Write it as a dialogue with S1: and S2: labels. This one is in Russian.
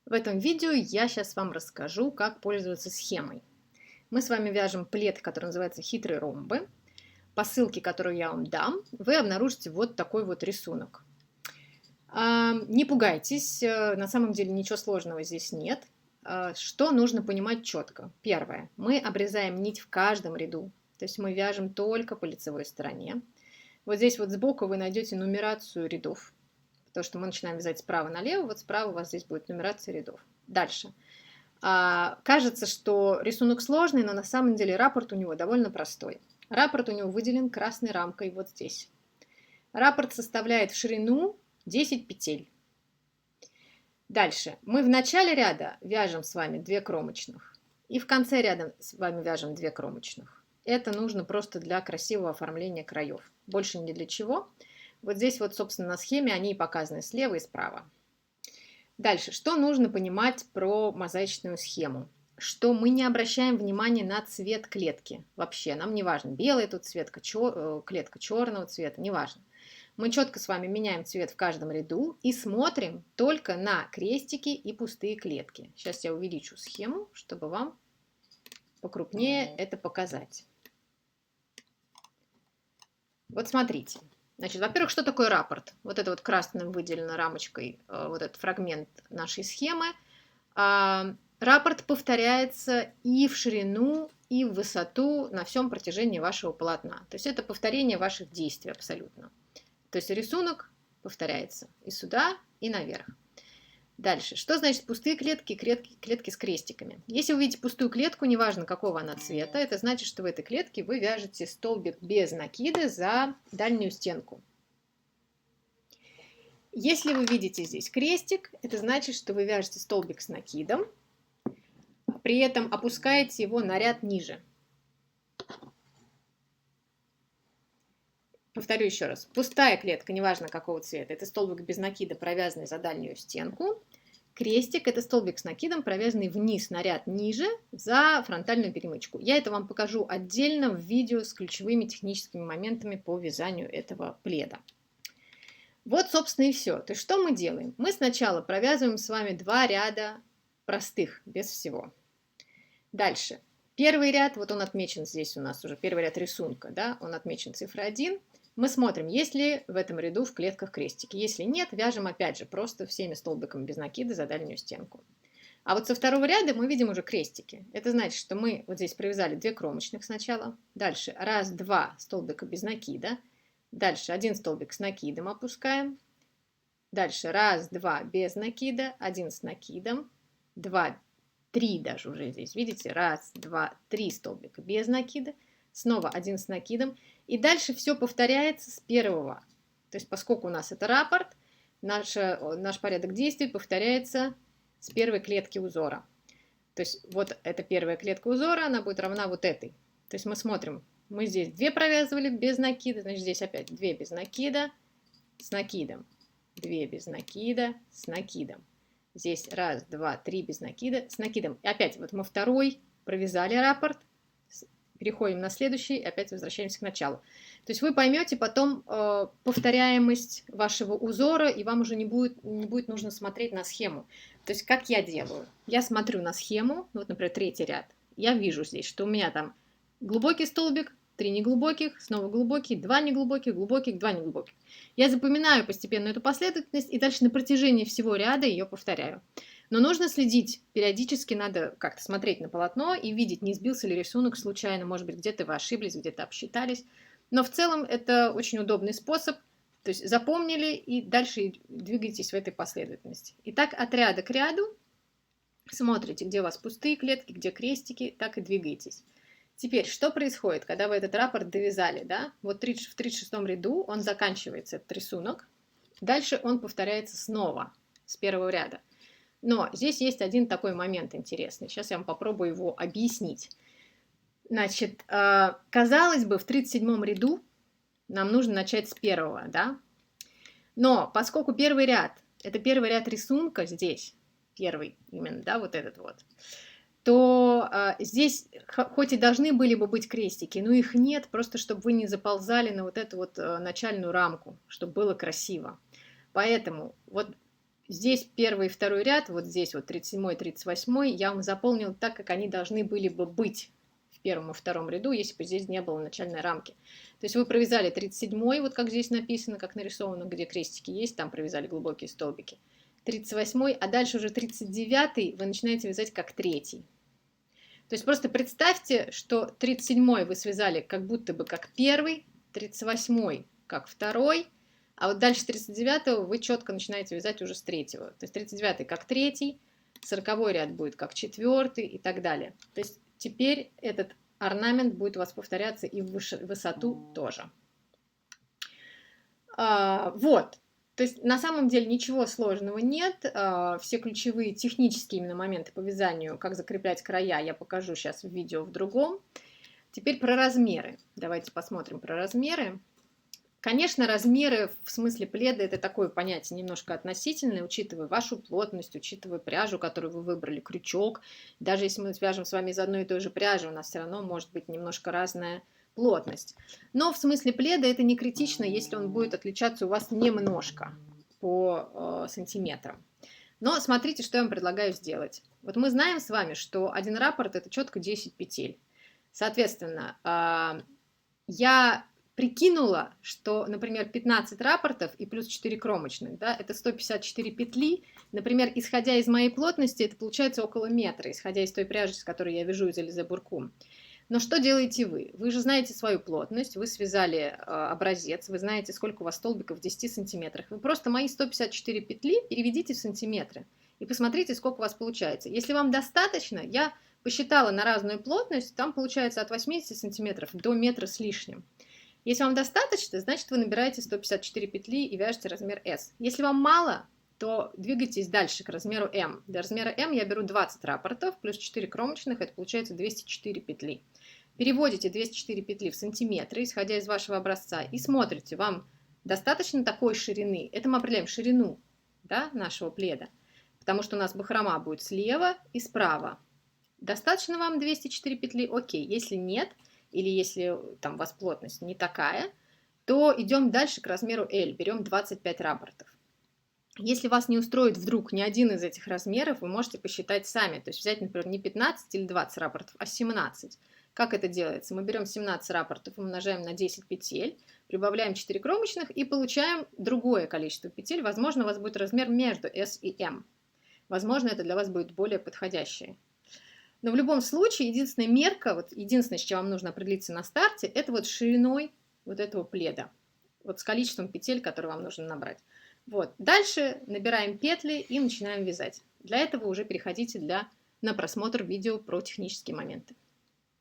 S1: В этом видео я сейчас вам расскажу, как пользоваться схемой. Мы с вами вяжем плед, который называется «Хитрые ромбы». По ссылке, которую я вам дам, вы обнаружите вот такой вот рисунок. Не пугайтесь, на самом деле ничего сложного здесь нет. Что нужно понимать четко? Первое. Мы обрезаем нить в каждом ряду, то есть мы вяжем только по лицевой стороне. Вот здесь вот сбоку вы найдете нумерацию рядов, потому что мы начинаем вязать справа налево, вот справа у вас здесь будет нумерация рядов. Дальше. Кажется, что рисунок сложный, но на самом деле раппорт у него довольно простой. Раппорт у него выделен красной рамкой вот здесь. Раппорт составляет в ширину 10 петель. Дальше. Мы в начале ряда вяжем с вами 2 кромочных. И в конце ряда с вами вяжем 2 кромочных. Это нужно просто для красивого оформления краев. Больше ни для чего. Вот здесь вот, собственно, на схеме они и показаны слева и справа. Дальше. Что нужно понимать про мозаичную схему? Что мы не обращаем внимания на цвет клетки. Вообще, нам не важно, белый тут клетка черного цвета, не важно. Мы четко с вами меняем цвет в каждом ряду и смотрим только на крестики и пустые клетки. Сейчас я увеличу схему, чтобы вам покрупнее это показать. Вот смотрите. Значит, во-первых, что такое раппорт? Вот это вот красным выделено рамочкой, вот этот фрагмент нашей схемы. Раппорт повторяется и в ширину, и в высоту на всем протяжении вашего полотна. То есть это повторение ваших действий абсолютно. То есть рисунок повторяется и сюда, и наверх. Дальше. Что значит пустые клетки, клетки с крестиками? Если вы видите пустую клетку, неважно какого она цвета, это значит, что в этой клетке вы вяжете столбик без накида за дальнюю стенку. Если вы видите здесь крестик, это значит, что вы вяжете столбик с накидом, при этом опускаете его на ряд ниже. Повторю еще раз. Пустая клетка, неважно какого цвета, это столбик без накида, провязанный за дальнюю стенку. Крестик – это столбик с накидом, провязанный вниз на ряд ниже за фронтальную перемычку. Я это вам покажу отдельно в видео с ключевыми техническими моментами по вязанию этого пледа. Вот, собственно, и все. То есть, что мы делаем? Мы сначала провязываем с вами 2 ряда простых, без всего. Дальше. Первый ряд, вот он отмечен здесь у нас уже, первый ряд рисунка, да, он отмечен цифрой 1. Мы смотрим, есть ли в этом ряду в клетках крестики. Если нет, вяжем опять же просто всеми столбиками без накида за дальнюю стенку. А вот со второго ряда мы видим уже крестики. Это значит, что мы вот здесь провязали 2 кромочных сначала. Дальше 1, 2 столбика без накида. Дальше 1 столбик с накидом опускаем. Дальше 1, 2 без накида, 1 с накидом, 2, 3 даже уже здесь. Видите? 1, 2, 3 столбика без накида. Снова 1 с накидом. И дальше все повторяется с первого. То есть, поскольку у нас это раппорт, наш порядок действий повторяется с первой клетки узора. То есть, вот эта первая клетка узора, она будет равна вот этой. То есть, мы смотрим, мы здесь 2 провязывали без накида, значит, здесь опять 2 без накида, с накидом. 2 без накида, с накидом. Здесь 1, 2, 3 без накида, с накидом. И опять вот мы второй провязали раппорт. Переходим на следующий и опять возвращаемся к началу. То есть вы поймете потом повторяемость вашего узора, и вам уже не будет нужно смотреть на схему. То есть как я делаю? Я смотрю на схему, вот, например, третий ряд. Я вижу здесь, что у меня там глубокий столбик, 3 неглубоких, снова глубокий, 2 неглубоких, глубоких, 2 неглубоких. Я запоминаю постепенно эту последовательность и дальше на протяжении всего ряда ее повторяю. Но нужно следить, периодически надо как-то смотреть на полотно и видеть, не сбился ли рисунок случайно, может быть, где-то вы ошиблись, где-то обсчитались. Но в целом это очень удобный способ, то есть запомнили и дальше двигаетесь в этой последовательности. Итак, от ряда к ряду смотрите, где у вас пустые клетки, где крестики, так и двигаетесь. Теперь, что происходит, когда вы этот раппорт довязали, да? Вот в 36 ряду он заканчивается, этот рисунок. Дальше он повторяется снова с первого ряда. Но здесь есть один такой момент интересный. Сейчас я вам попробую его объяснить. Значит, казалось бы, в 37 ряду нам нужно начать с первого, да? Но поскольку первый ряд, это первый ряд рисунка здесь, первый именно, да, вот этот вот, то здесь хоть и должны были бы быть крестики, но их нет, просто чтобы вы не заползали на вот эту вот начальную рамку, чтобы было красиво. Поэтому вот здесь первый и второй ряд, вот здесь вот 37 и 38 я вам заполнил так, как они должны были бы быть в первом и втором ряду, если бы здесь не было начальной рамки. То есть вы провязали 37, вот как здесь написано, как нарисовано, где крестики есть, там провязали глубокие столбики. 38, а дальше уже 39 вы начинаете вязать как третий. То есть просто представьте, что 37 вы связали как будто бы как первый, 38 как второй, а вот дальше 39 вы четко начинаете вязать уже с третьего. То есть 39 как третий, 40 ряд будет как четвертый и так далее. То есть теперь этот орнамент будет у вас повторяться и в высоту тоже. Вот. То есть на самом деле ничего сложного нет. Все ключевые технические именно моменты по вязанию, как закреплять края, я покажу сейчас в видео в другом. Теперь про размеры. Давайте посмотрим про размеры. Конечно, размеры в смысле пледа это такое понятие немножко относительное, учитывая вашу плотность, учитывая пряжу, которую вы выбрали, крючок. Даже если мы свяжем с вами из одной и той же пряжи, у нас все равно может быть немножко разная плотность. Но в смысле пледа это не критично, если он будет отличаться у вас немножко по сантиметрам. Но смотрите, что я вам предлагаю сделать. Вот мы знаем с вами, что один раппорт это четко 10 петель. Соответственно, я прикинула, что, например, 15 раппортов и плюс 4 кромочных, да, это 154 петли. Например, исходя из моей плотности, это получается около метра, исходя из той пряжи, с которой я вяжу из Элизе Буркум. Но что делаете вы? Вы же знаете свою плотность, вы связали образец, вы знаете, сколько у вас столбиков в 10 сантиметрах. Вы просто мои 154 петли переведите в сантиметры и посмотрите, сколько у вас получается. Если вам достаточно, я посчитала на разную плотность, там получается от 80 сантиметров до метра с лишним. Если вам достаточно, значит вы набираете 154 петли и вяжете размер S. Если вам мало, то двигайтесь дальше к размеру M. Для размера M я беру 20 раппортов плюс 4 кромочных, это получается 204 петли. Переводите 204 петли в сантиметры, исходя из вашего образца, и смотрите, вам достаточно такой ширины. Это мы определяем ширину, да, нашего пледа, потому что у нас бахрома будет слева и справа. Достаточно вам 204 петли? Окей. Если нет, или если там у вас плотность не такая, то идем дальше к размеру L, берем 25 раппортов. Если вас не устроит вдруг ни один из этих размеров, вы можете посчитать сами, то есть взять, например, не 15 или 20 раппортов, а 17. Как это делается? Мы берем 17 раппортов, умножаем на 10 петель, прибавляем 4 кромочных и получаем другое количество петель. Возможно, у вас будет размер между S и M. Возможно, это для вас будет более подходящее. Но в любом случае, единственная мерка, вот единственное, с чем вам нужно определиться на старте, это вот шириной вот этого пледа. Вот с количеством петель, которые вам нужно набрать. Вот. Дальше набираем петли и начинаем вязать. Для этого уже переходите на просмотр видео про технические моменты.